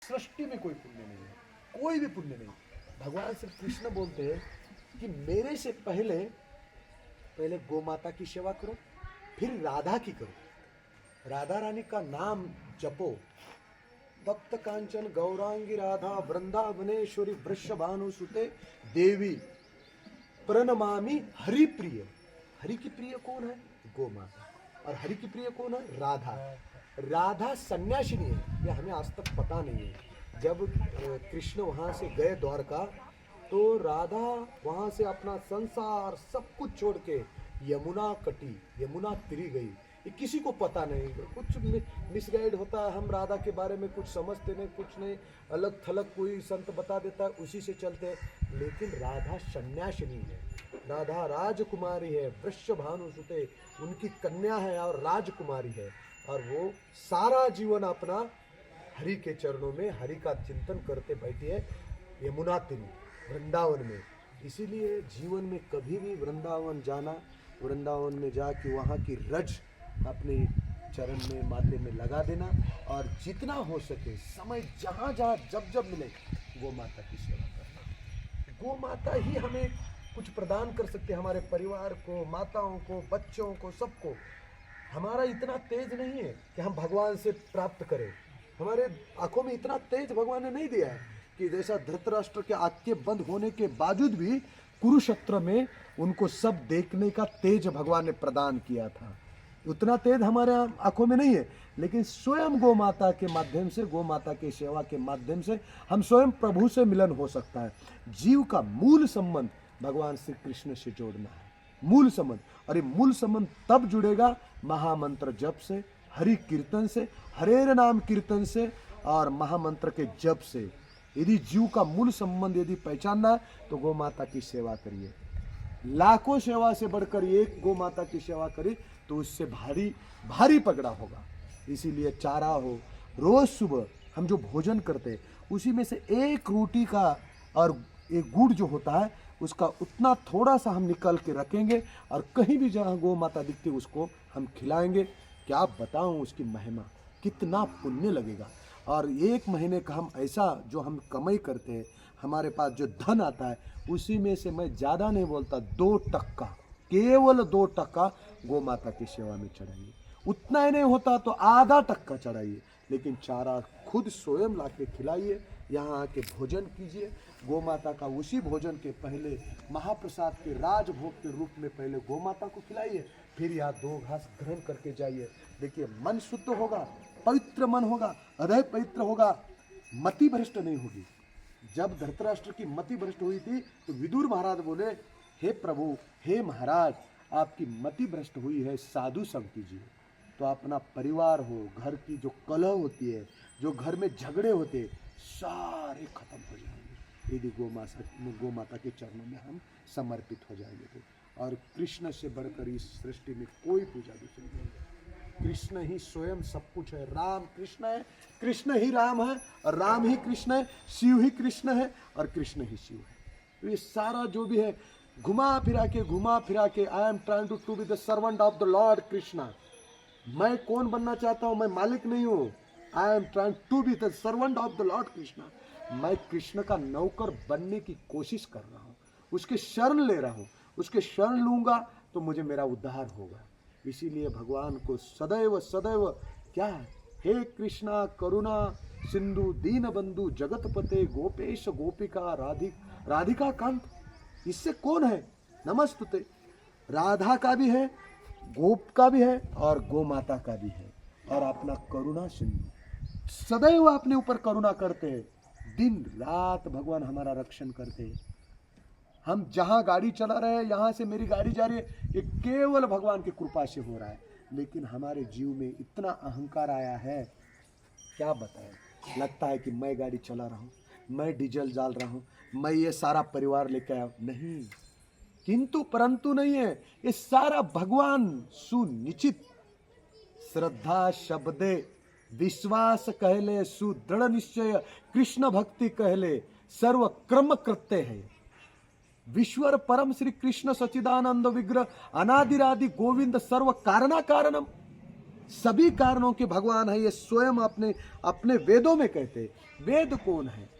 सृष्टि में कोई पुण्य नहीं है, कोई भी पुण्य नहीं। भगवान श्री कृष्ण बोलते हैं कि मेरे से पहले पहले गौ माता की सेवा करो, फिर राधा की करो। राधा रानी का नाम जपो। तप्त कांचन गौरांगी राधा वृंदावनेश्वरी वृषभानुसुते देवी प्रणमामि हरि प्रिय। हरि की प्रिय कौन है? गौ माता। और हरि की प्रिय कौन है? राधा। राधा सन्यासिनी है, यह हमें आज तक पता नहीं है। जब कृष्ण वहां से गए द्वारका, तो राधा वहां से अपना संसार सब कुछ छोड़ के यमुना कटी, यमुना तिरी गई। ये किसी को पता नहीं, कुछ मिसगाइड होता है। हम राधा के बारे में कुछ समझते नहीं, कुछ नहीं, अलग थलग कोई संत बता देता है, उसी से चलते हैं। लेकिन राधा सन्यासिनी है, राधा राजकुमारी है, वृषभानुसुते उनकी कन्या है और राजकुमारी है। और वो सारा जीवन अपना हरि के चरणों में हरि का चिंतन करते बैठी है यमुना तीरी वृंदावन में। इसीलिए जीवन में कभी भी वृंदावन जाना, वृंदावन में जाके वहाँ की रज अपने चरण में माथे में लगा देना, और जितना हो सके समय जहाँ जहाँ जब जब मिले गौ माता की सेवा करना। गौ माता ही हमें कुछ प्रदान कर सकते हैं, हमारे परिवार को, माताओं को, बच्चों को, सबको। हमारा इतना तेज नहीं है कि हम भगवान से प्राप्त करें। हमारे आंखों में इतना तेज भगवान ने नहीं दिया है कि जैसा धृतराष्ट्र के आंखें बंद होने के बावजूद भी कुरुक्षेत्र में उनको सब देखने का तेज भगवान ने प्रदान किया था। उतना तेज हमारे आंखों में नहीं है, लेकिन स्वयं गौ माता के माध्यम से, गौ माता की सेवा के माध्यम से हम स्वयं प्रभु से मिलन हो सकता है। जीव का मूल संबंध भगवान श्री कृष्ण से जोड़ना है, मूल संबंध। और ये मूल संबंध तब जुड़ेगा महामंत्र जप से, हरि कीर्तन से, हरेर नाम कीर्तन से और महामंत्र के जप से। यदि जीव का मूल संबंध यदि पहचानना है तो गौ माता की सेवा करिए। लाखों सेवा से बढ़कर एक गौ माता की सेवा करिए तो उससे भारी भारी पकड़ा होगा। इसीलिए चारा हो, रोज सुबह हम जो भोजन करते हैं उसी में से एक रोटी का और एक गुड़ जो होता है उसका उतना थोड़ा सा हम निकाल के रखेंगे, और कहीं भी जहाँ गौ माता दिखती है उसको हम खिलाएंगे। क्या बताऊँ उसकी महिमा, कितना पुण्य लगेगा। और एक महीने का हम ऐसा जो हम कमाई करते हैं, हमारे पास जो धन आता है उसी में से मैं ज़्यादा नहीं बोलता, 2%, केवल 2% गौ माता की सेवा में चढ़ाइए। उतना ही नहीं होता तो आधा टक्का चढ़ाइए, लेकिन चारा खुद स्वयं ला के खिलाइए, यहाँ आके भोजन कीजिए। गौ माता का उसी भोजन के पहले महाप्रसाद के राजभोग के रूप में पहले गौ माता को खिलाइए, फिर यहाँ 2 घास ग्रहण करके जाइए। देखिए मन शुद्ध होगा, पवित्र मन होगा, हृदय पवित्र होगा, मति भ्रष्ट नहीं होगी। जब धृतराष्ट्र की मति भ्रष्ट हुई थी तो विदुर महाराज बोले, हे प्रभु, हे महाराज, आपकी मति भ्रष्ट हुई है, साधु संग कीजिए। तो अपना परिवार हो, घर की जो कलह होती है, जो घर में झगड़े होते हैं, सारे खत्म हो जाएंगे यदि गौ माता के चरणों में हम समर्पित हो जाएंगे तो। और कृष्ण से बढ़कर इस सृष्टि में कोई पूजा दूसरी नहीं है। कृष्ण ही स्वयं सब कुछ है। राम कृष्ण है, कृष्ण ही राम है, और राम ही कृष्ण है, शिव ही कृष्ण है, और कृष्ण ही शिव है। तो ये सारा जो भी है घुमा फिरा के I am trying to be the servant of the lord Krishna. मैं कौन बनना चाहता हूँ? मैं मालिक नहीं हूँ। I am trying to be the servant of the lord Krishna. मैं कृष्ण का नौकर बनने की कोशिश कर रहा हूँ, उसके शरण ले रहा हूँ। उसके शरण लूंगा तो मुझे मेरा उद्धार होगा। इसीलिए भगवान को सदैव सदैव क्या है, हे कृष्णा करुणा सिंधु दीन बंधु जगतपते गोपेश गोपिका राधिका कांत। इससे कौन है? नमस्तुते। राधा का भी है, गोप का भी है, और गौ माता का भी है, और अपना करुणा सिंधु सदैव अपने ऊपर करुणा करते हैं। दिन रात भगवान हमारा रक्षण करते हैं। हम जहाँ गाड़ी चला रहे हैं, यहाँ से मेरी गाड़ी जा रही है, ये केवल भगवान की कृपा से हो रहा है। लेकिन हमारे जीव में इतना अहंकार आया है, क्या बताएं। लगता है कि मैं गाड़ी चला रहा हूँ, मैं डीजल डाल रहा हूँ, मैं ये सारा परिवार लेकर आया। नहीं, किंतु परंतु नहीं है, ये सारा भगवान सुनिश्चित श्रद्धा शब्दे विश्वास कहले, सुदृढ़ निश्चय कृष्ण भक्ति कहले, सर्व क्रम कृत्य है। विश्वर परम श्री कृष्ण सच्चिदानंद विग्रह अनादिरादि गोविंद सर्व कारणा कारणम। सभी कारणों के भगवान है, ये स्वयं अपने अपने वेदों में कहते हैं। वेद कौन है?